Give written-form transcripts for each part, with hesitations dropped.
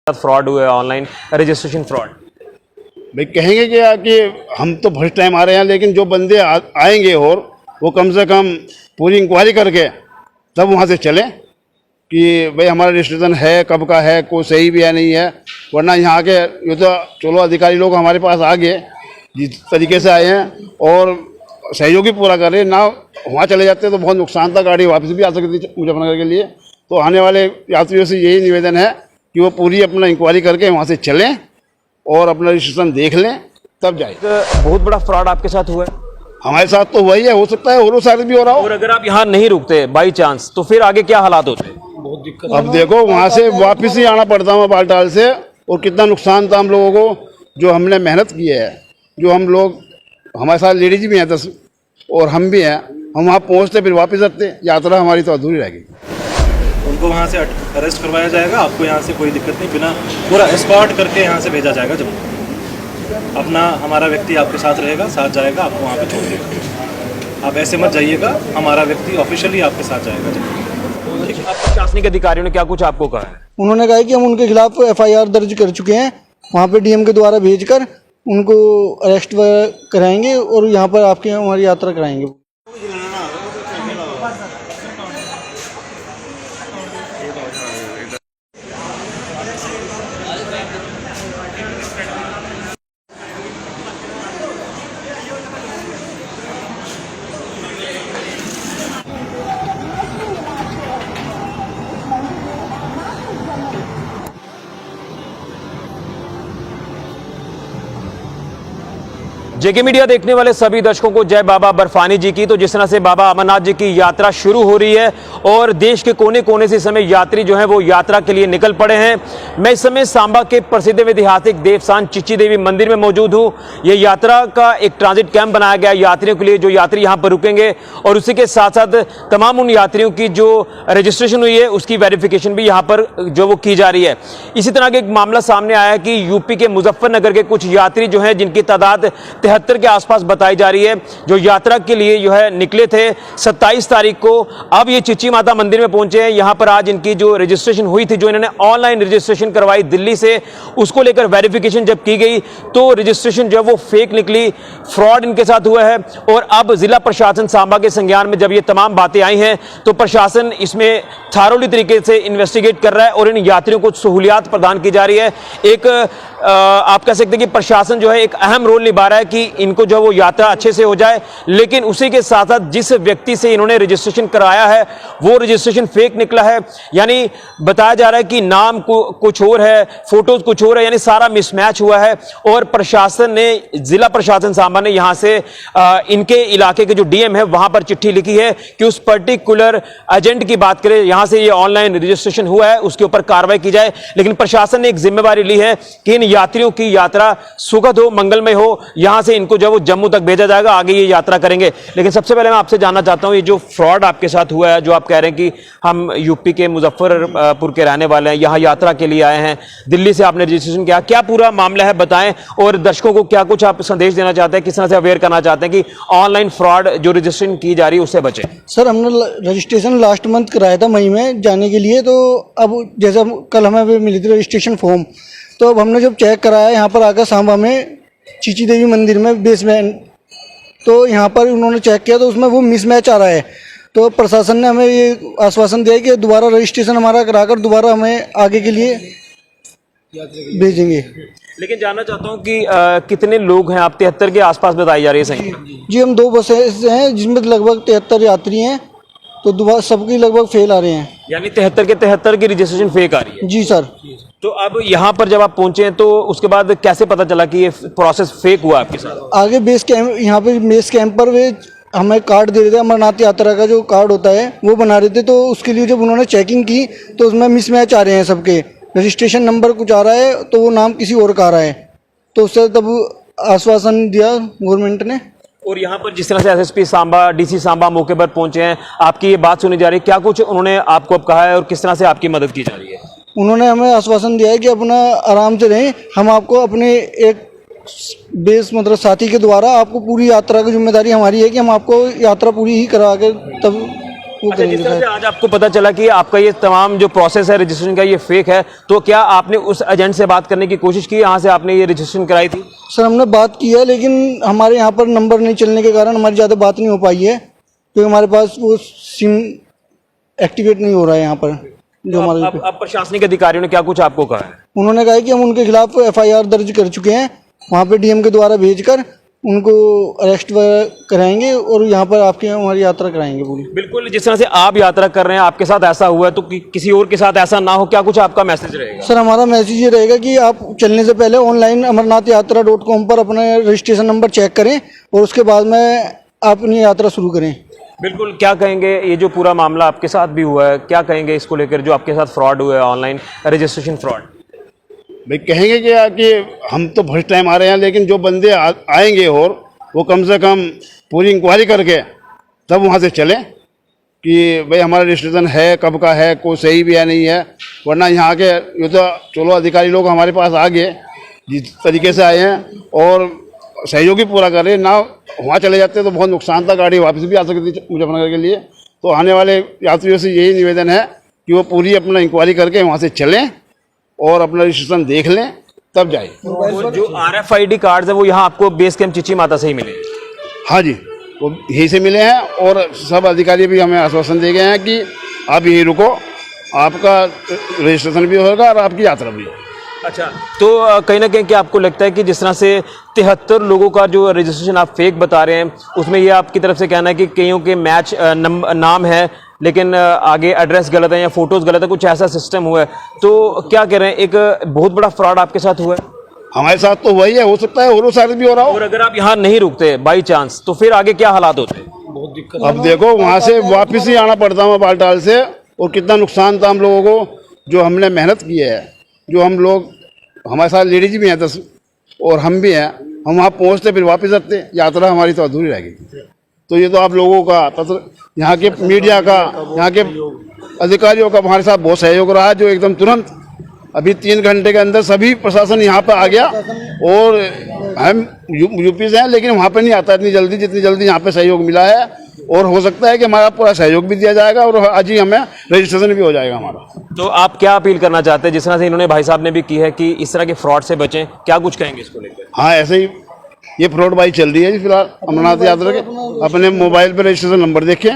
Fraud हुए, online registration fraud? भाई कहेंगे क्या कि हम तो फर्स्ट टाइम आ रहे हैं, लेकिन जो बंदे आएंगे और वो कम से कम पूरी इंक्वायरी करके तब वहाँ से चलें कि भाई हमारा रजिस्ट्रेशन है, कब का है, कोई सही भी है नहीं है। वरना यहाँ के ये तो चलो अधिकारी लोग हमारे पास आ गए, जिस तरीके से आए हैं और सहयोग भी पूरा कर रहे हैं ना, वहाँ चले जाते तो बहुत नुकसान था, गाड़ी वापस भी आ सकती थी मुजफ्फरनगर के लिए। तो आने वाले यात्रियों से यही निवेदन है कि वो पूरी अपना इंक्वायरी करके वहाँ से चलें और अपना रजिस्ट्रेशन देख लें तब जाए। बहुत बड़ा फ्रॉड आपके साथ हुआ है? हमारे साथ तो वही है, हो सकता है और साथ भी हो रहा हो। और अगर आप यहाँ नहीं रुकते बाई चांस तो फिर आगे क्या हालात होते? बहुत दिक्कत। अब देखो वहाँ से वापस ही आना पड़ता है बालटाल से, और कितना नुकसान था हम लोगों को, जो हमने मेहनत की है, जो हम लोग हमारे साथ लेडीज भी हैं 10 और हम भी हैं, हम वहाँ पहुँचते फिर वापस आते, यात्रा हमारी तो अधूरी रह गई। उनको वहाँ से अरेस्ट करवाया जाएगा, आपको यहाँ से कोई दिक्कत नहीं, बिना पूरा एस्कॉर्ट करके यहाँ से भेजा जाएगा। जब अपना हमारा व्यक्ति आपके साथ रहेगा, साथ जाएगा, आपको वहाँ पे छोड़ देगा। आप ऐसे मत जाइएगा, हमारा व्यक्ति ऑफिशियली आपके साथ जाएगा। जब प्रशासनिक अधिकारियों ने क्या कुछ आपको कहा है? उन्होंने कहा कि हम उनके खिलाफ FIR दर्ज कर चुके हैं, वहाँ पे DM के द्वारा भेजकर उनको अरेस्ट कराएंगे और यहाँ पर आपकी हमारी यात्रा कराएंगे। जेके मीडिया देखने वाले सभी दर्शकों को जय बाबा बर्फानी जी की। तो जिस तरह से बाबा अमरनाथ जी की यात्रा शुरू हो रही है और देश के कोने कोने से इस समय यात्री जो हैं वो यात्रा के लिए निकल पड़े हैं। मैं इस समय सांबा के प्रसिद्ध ऐतिहासिक देवस्थान चिच्ची देवी मंदिर में मौजूद हूं। यह यात्रा का एक ट्रांजिट कैंप बनाया गया है यात्रियों के लिए, जो यात्री यहां पर रुकेंगे, और उसी के साथ साथ तमाम उन यात्रियों की जो रजिस्ट्रेशन हुई है उसकी वेरिफिकेशन भी यहां पर जो वो की जा रही है। इसी तरह का एक मामला सामने आया है कि यूपी के मुजफ्फरनगर के कुछ यात्री जो हैं, जिनकी तादाद 73 के आसपास बताई जा रही है, जो यात्रा के लिए जो है निकले थे 27 तारीख को, अब ये चिच्ची माता मंदिर में पहुंचे हैं। यहां पर आज इनकी जो रजिस्ट्रेशन हुई थी, जो इन्होंने ऑनलाइन रजिस्ट्रेशन करवाई दिल्ली से, उसको लेकर वेरिफिकेशन जब की गई तो रजिस्ट्रेशन जो है वो फेक निकली, फ्रॉड इनके साथ हुआ है। और अब जिला प्रशासन सांबा के संज्ञान में जब ये तमाम बातें आई हैं तो प्रशासन इसमें थारोली तरीके से इन्वेस्टिगेट कर रहा है और इन यात्रियों को सहूलियात प्रदान की जा रही है। एक आप कह सकते हैं कि प्रशासन जो है एक अहम रोल निभा रहा है कि इनको जो वो यात्रा अच्छे से हो जाए, लेकिन उसी के साथ साथ जिस व्यक्ति से इन्होंने रजिस्ट्रेशन कराया है वो रजिस्ट्रेशन फेक निकला है। यानी बताया जा रहा है कि नाम कुछ और है, फोटोज कुछ और है, यानी सारा मिसमैच हुआ है। और प्रशासन ने, जिला प्रशासन सांबा ने यहां से इनके इलाके के जो DM है वहां पर चिट्ठी लिखी है कि उस पर्टिकुलर एजेंट की बात करें, यहां से ये ऑनलाइन रजिस्ट्रेशन हुआ है, उसके ऊपर कार्रवाई की जाए। लेकिन प्रशासन ने एक जिम्मेवारी ली है कि इन यात्रियों की यात्रा सुखद हो, मंगलमय हो। यहां से इनको जो वो जम्मू तक भेजा जाएगा, आगे ये यात्रा करेंगे। लेकिन सबसे पहले मैं आपसे जानना चाहता हूं, ये जो फ्रॉड आपके साथ हुआ है, जो आप कह रहे हैं कि हम यूपी के मुजफ्फरपुर के रहने वाले हैं, यहां यात्रा के लिए आए हैं, दिल्ली से आपने रजिस्ट्रेशन किया, क्या पूरा मामला है बताएं। और दर्शकों को क्या कुछ आप संदेश देना चाहते हैं, किस तरह से अवेयर करना चाहते हैं कि ऑनलाइन फ्रॉड जो रजिस्ट्रेशन की जा रही है उससे बचे? सर, हमने रजिस्ट्रेशन लास्ट मंथ कराया था मई में जाने के लिए, तो अब जैसे कल हमें मिली थी रजिस्ट्रेशन फॉर्म, तो अब हमने जब चेक कराया यहाँ पर आकर सांबा में चिच्ची देवी मंदिर में बेसमेंट, तो यहाँ पर उन्होंने चेक किया तो उसमें वो मिसमैच आ रहा है। तो प्रशासन ने हमें ये आश्वासन दिया कि दोबारा रजिस्ट्रेशन हमारा कराकर दोबारा हमें आगे के लिए भेजेंगे। लेकिन जानना चाहता हूं कि कितने लोग हैं आप? 73 के आसपास बताई जा रही है संख्या। जी, हम 2 बसें हैं जिसमें लगभग 73 यात्री हैं, तो दोबारा सबकी लगभग फेल आ रहे हैं। यानी 73 के 73 की रजिस्ट्रेशन फेक आ रही है? जी सर। तो अब यहाँ पर जब आप पहुंचे हैं तो उसके बाद कैसे पता चला कि ये प्रोसेस फेक हुआ आपके साथ? आगे बेस कैंप, यहाँ पे बेस कैंप पर वे हमें कार्ड दे रहे थे, अमरनाथ यात्रा का जो कार्ड होता है वो बना रहे थे। तो उसके लिए जब उन्होंने चेकिंग की तो उसमें मिसमैच आ रहे हैं, सबके रजिस्ट्रेशन नंबर कुछ आ रहा है तो वो नाम किसी और का आ रहा है। तो उससे तब आश्वासन दिया गवर्नमेंट ने। और यहाँ पर जिस तरह से SSP सांबा, DC सांबा मौके पर पहुंचे हैं, आपकी ये बात सुनी जा रही है, क्या कुछ उन्होंने आपको अब कहा है और किस तरह से आपकी मदद की जा रही है? उन्होंने हमें आश्वासन दिया है कि अपना आराम से रहें, हम आपको अपने एक बेस मतलब साथी के द्वारा आपको पूरी यात्रा की जिम्मेदारी हमारी है कि हम आपको यात्रा पूरी ही करा के तब वो अच्छा, जिस करेंगे तरह से सर। आज आपको पता चला कि आपका ये तमाम जो प्रोसेस है रजिस्ट्रेशन का ये फेक है, तो क्या आपने उस एजेंट से बात करने की कोशिश की यहाँ से आपने ये रजिस्ट्रेशन कराई थी? सर हमने बात की है, लेकिन हमारे यहाँ पर नंबर नहीं चलने के कारण हमारी ज़्यादा बात नहीं हो पाई है, क्योंकि हमारे पास वो सिम एक्टिवेट नहीं हो रहा है यहाँ पर जो हमारे। अब प्रशासनिक अधिकारियों ने क्या कुछ आपको कहा है? उन्होंने कहा है कि हम उनके खिलाफ FIR दर्ज कर चुके हैं, वहाँ पे DM के द्वारा भेजकर उनको अरेस्ट कराएंगे और यहाँ पर आपकी हमारी यात्रा कराएंगे पूरी। बिल्कुल, जिस तरह से आप यात्रा कर रहे हैं आपके साथ ऐसा हुआ है, तो किसी और के साथ ऐसा ना हो, क्या कुछ आपका मैसेज रहेगा? सर हमारा मैसेज ये रहेगा कि आप चलने से पहले ऑनलाइन amarnathayatra.com पर अपना रजिस्ट्रेशन नंबर चेक करें और उसके बाद में अपनी यात्रा शुरू करें। बिल्कुल, क्या कहेंगे ये जो पूरा मामला आपके साथ भी हुआ है, क्या कहेंगे इसको लेकर जो आपके साथ फ्रॉड हुआ है, ऑनलाइन रजिस्ट्रेशन फ्रॉड? भाई कहेंगे कि हम तो फर्स्ट टाइम आ रहे हैं, लेकिन जो बंदे आएंगे और वो कम से कम पूरी इंक्वायरी करके तब वहाँ से चलें कि भाई हमारा रजिस्ट्रेशन है, कब का है, कोई सही भी है नहीं है। वरना यहाँ के ये तो चलो अधिकारी लोग हमारे पास आ गए जिस तरीके से आए हैं और सहयोग भी पूरा कर रहे हैं ना, वहाँ चले जाते तो बहुत नुकसान था, गाड़ी वापस भी आ सकती थी मुजफ्फरनगर के लिए। तो आने वाले यात्रियों से यही निवेदन है कि वो पूरी अपना इंक्वायरी करके वहाँ से चलें और अपना रजिस्ट्रेशन देख लें तब जाए। वो जो RFID कार्ड्स है वो यहाँ आपको बेस कैंप चिची माता से ही मिले? हाँ जी, वो यहीं से मिले हैं और सब अधिकारी भी हमें आश्वासन दे गए हैं कि आप यहीं रुको, आपका रजिस्ट्रेशन भी होगा और आपकी यात्रा भी होगी। अच्छा, तो कहीं ना कहीं क्या आपको लगता है कि जिस तरह से 73 लोगों का जो रजिस्ट्रेशन आप फेक बता रहे हैं, उसमें ये आपकी तरफ से कहना है कि कईयों के मैच नाम है लेकिन आगे एड्रेस गलत है या फोटोज गलत है, कुछ ऐसा सिस्टम हुआ है, तो क्या कह रहे हैं, एक बहुत बड़ा फ्रॉड आपके साथ हुआ है? हमारे साथ तो वही है, हो सकता है और सारे भी हो रहा हो। और अगर आप यहाँ नहीं रुकते बाई चांस, तो फिर आगे क्या हालात होते? बहुत दिक्कत। अब देखो वहाँ से वापस ही आना पड़ता है बालटाल से, और कितना नुकसान था हम लोगों को, जो हमने मेहनत की है, जो हम लोग हमारे साथ लेडीज भी हैं 10 और हम भी हैं, हम वहाँ पहुँचते फिर वापस आते, यात्रा हमारी तो अधूरी रह गई। तो ये तो आप लोगों का यहाँ के मीडिया का, यहाँ के अधिकारियों का हमारे साथ बहुत सहयोग रहा है, जो एकदम तुरंत अभी 3 घंटे के अंदर सभी प्रशासन यहाँ पर आ गया। और हम यूपी से हैं लेकिन वहाँ पे नहीं आता इतनी जल्दी जितनी जल्दी यहाँ पे सहयोग मिला है, और हो सकता है कि हमारा पूरा सहयोग भी दिया जाएगा और आज ही हमें रजिस्ट्रेशन भी हो जाएगा हमारा। तो आप क्या अपील करना चाहते हैं, जिस तरह से इन्होंने भाई साहब ने भी की है कि इस तरह के फ्रॉड से बचें, क्या कुछ कहेंगे इसको लेकर? हाँ, ऐसे ही ये फ्रॉड बाई चल रही है जी फिलहाल अमरनाथ यात्रा के। अपने मोबाइल पर रजिस्ट्रेशन नंबर देखें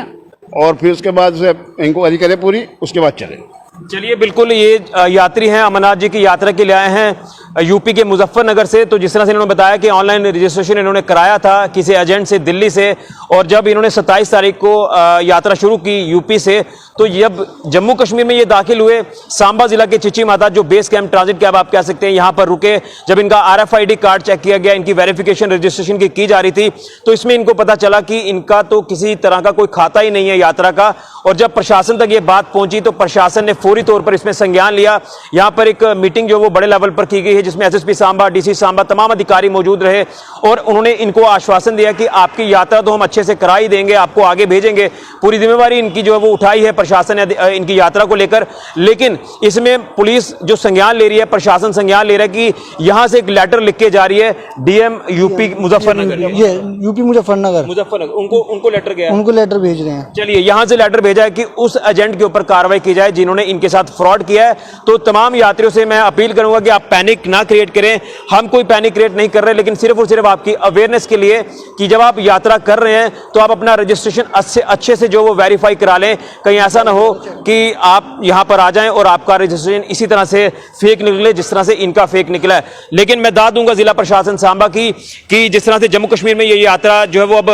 और फिर उसके बाद उसे इंक्वायरी करें पूरी, उसके बाद चलें। चलिए, बिल्कुल, ये यात्री हैं अमरनाथ जी की यात्रा के लिए आए हैं यूपी के मुजफ्फरनगर से। तो जिस तरह से इन्होंने बताया कि ऑनलाइन रजिस्ट्रेशन इन्होंने कराया था किसी एजेंट से दिल्ली से, और जब इन्होंने 27 तारीख को यात्रा शुरू की यूपी से, तो जब जम्मू कश्मीर में ये दाखिल हुए, सांबा जिला के चिची माता जो बेस कैंप ट्रांजिट कैब आप कह सकते हैं, यहाँ पर रुके। जब इनका RFID कार्ड चेक किया गया, इनकी वेरिफिकेशन रजिस्ट्रेशन की जा रही थी, तो इसमें इनको पता चला कि इनका तो किसी तरह का कोई खाता ही नहीं है यात्रा का। और जब प्रशासन तक ये बात पहुंची तो प्रशासन ने फौरी तौर पर इसमें संज्ञान लिया। यहाँ पर एक मीटिंग जो वो बड़े लेवल पर की गई है, जिसमें SSP सांबा, DC सांबा, तमाम अधिकारी मौजूद रहे, और उन्होंने इनको आश्वासन दिया कि आपकी यात्रा तो हम अच्छे से करा ही देंगे, आपको आगे भेजेंगे। पूरी जिम्मेवारी इनकी जो है वो उठाई है प्रशासन ने इनकी यात्रा को लेकर। लेकिन इसमें पुलिस जो संज्ञान ले रही है, प्रशासन संज्ञान ले रहा है कि यहां से एक लेटर लिख के जा रही है DM UP मुजफ्फरनगर, ये यूपी मुजफ्फरनगर उनको लेटर गया, उनको लेटर भेज रहे हैं। चलिए, यहां से लेटर भेजा है कि उस एजेंट के ऊपर कार्रवाई की जाए जिन्होंने इनके साथ फ्रॉड किया है। तो तमाम यात्रियों से मैं अपील करूंगा कि आप पैनिक ना क्रिएट करें। हम कोई पैनिक क्रिएट नहीं कर रहे, लेकिन सिर्फ और सिर्फ आपकी अवेयरनेस के लिए कि जब आप यात्रा कर रहे हैं तो आप अपना रजिस्ट्रेशन अच्छे से जो वो वेरीफाई करा लें। कहीं ऐसा ना हो कि आप यहां पर आ जाएं और आपका रजिस्ट्रेशन इसी तरह से फेक निकले जिस तरह से इनका फेक निकला है। लेकिन मैं दाद दूंगा जिला प्रशासन सांबा की कि जिस तरह से जम्मू कश्मीर में ये यात्रा जो है वो अब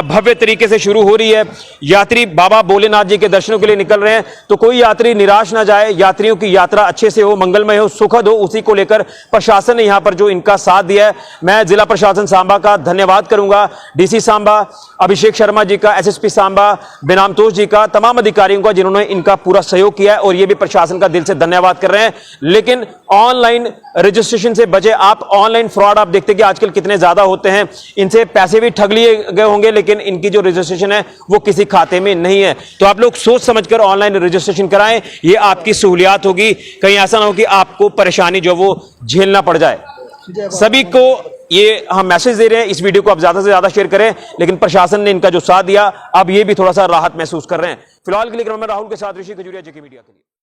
भव्य तरीके से शुरू हो रही है, यात्री बाबा भोलेनाथ जी के दर्शनों के लिए निकल रहे हैं, तो कोई यात्री निराश ना जाए, यात्रियों की यात्रा अच्छे से हो, मंगलमय हो, सुखद हो, उसी को लेकर प्रशासन ने यहां पर जो इनका साथ दिया है, मैं जिला प्रशासन सांबा का धन्यवाद करूंगा। DC सांबा अभिषेक शर्मा जी का, SSP सांबा बेनामतोष जी का, तमाम अधिकारियों का जिन्होंने इनका पूरा सहयोग किया है, और ये भी प्रशासन का दिल से धन्यवाद कर रहे हैं। लेकिन ऑनलाइन रजिस्ट्रेशन से बचे। आप ऑनलाइन फ्रॉड आप देखते कि आजकल कितने ज्यादा होते हैं, इनसे पैसे भी ठग लिए गए होंगे, लेकिन इनकी जो रजिस्ट्रेशन है वो किसी खाते में नहीं है। तो आप लोग सोच समझकर ऑनलाइन रजिस्ट्रेशन कराएं, ये आपकी सहूलियत होगी। कहीं ऐसा ना हो कि आपको परेशानी जो वो झेलना पड़ जाए। सभी को ये हम मैसेज दे रहे हैं, इस वीडियो को आप ज्यादा से ज्यादा शेयर करें। लेकिन प्रशासन ने इनका जो साथ दिया, अब ये भी थोड़ा सा राहत महसूस कर रहे हैं। फिलहाल के लिए मैं राहुल के साथ ऋषि खजूरिया, जेके मीडिया के लिए।